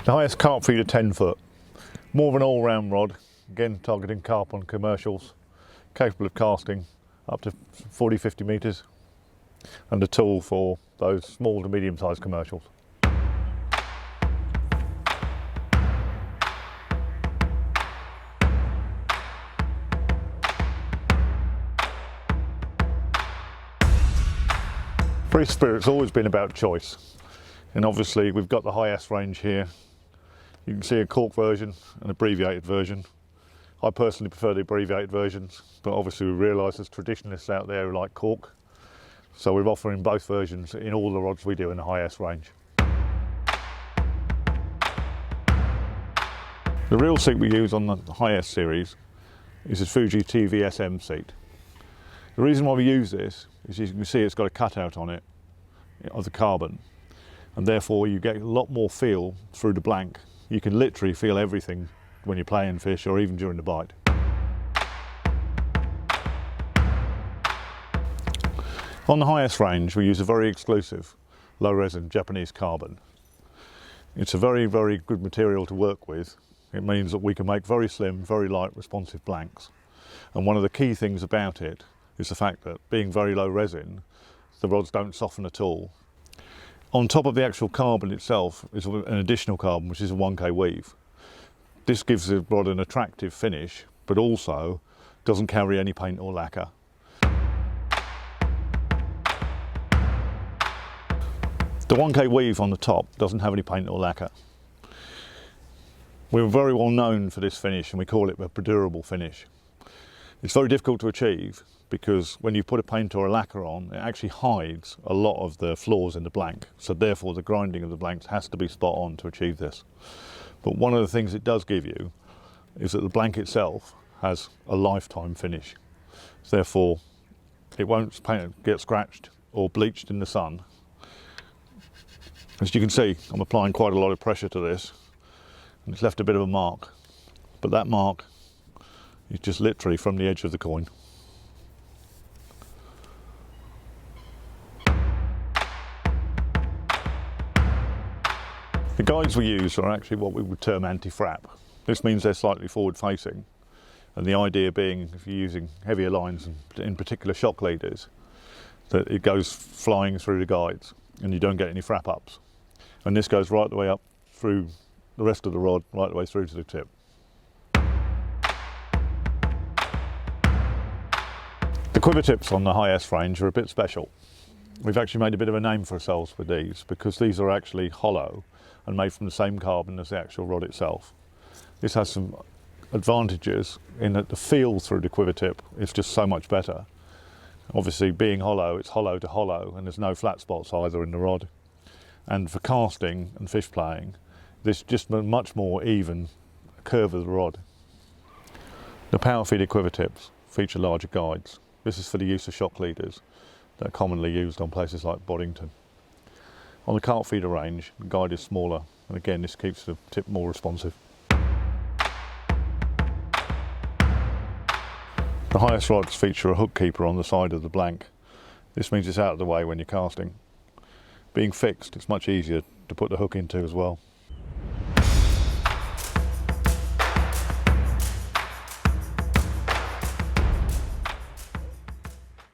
The highest carp feeder 10 foot, more of an all-round rod, again targeting carp on commercials, capable of casting up to 40-50 metres, and a tool for those small to medium-sized commercials. Free Spirit's always been about choice, and obviously we've got the high S range here. You can see a cork version, an abbreviated version. I personally prefer the abbreviated versions, but obviously we realise there's traditionalists out there who like cork, so we're offering both versions in all the rods we do in the high S range. The reel seat we use on the high S series is a Fuji TV SM seat. The reason why we use this is you can see it's got a cutout on it of the carbon, and therefore you get a lot more feel through the blank. You can literally feel everything when you're playing fish or even during the bite. On the highest range we use a very exclusive low resin Japanese carbon. It's a very, very good material to work with. It means that we can make very slim, very light responsive blanks. And one of the key things about it is the fact that being very low resin, the rods don't soften at all. On top of the actual carbon itself is an additional carbon, which is a 1K weave. This gives the rod an attractive finish, but also doesn't carry any paint or lacquer. The 1K weave on the top doesn't have any paint or lacquer. We're very well known for this finish, and we call it a durable finish. It's very difficult to achieve because when you put a paint or a lacquer on, it actually hides a lot of the flaws in the blank. So therefore the grinding of the blanks has to be spot on to achieve this. But one of the things it does give you is that the blank itself has a lifetime finish. Therefore it won't get scratched or bleached in the sun. As you can see, I'm applying quite a lot of pressure to this, and it's left a bit of a mark. But that mark is just literally from the edge of the coin. The guides we use are actually what we would term anti-frap. This means they're slightly forward facing, and the idea being if you're using heavier lines, in particular shock leaders, that it goes flying through the guides and you don't get any frap ups. And this goes right the way up through the rest of the rod, right the way through to the tip. The quiver tips on the high S range are a bit special. We've actually made a bit of a name for ourselves with these because these are actually hollow and made from the same carbon as the actual rod itself. This has some advantages in that the feel through the quiver tip is just so much better. Obviously being hollow, it's hollow to hollow and there's no flat spots either in the rod. And for casting and fish playing, there's just a much more even curve of the rod. The power feeder quiver tips feature larger guides. This is for the use of shock leaders that are commonly used on places like Boddington. On the carp feeder range, the guide is smaller, and again this keeps the tip more responsive. The highest rods feature a hook keeper on the side of the blank. This means it's out of the way when you're casting. Being fixed, it's much easier to put the hook into as well.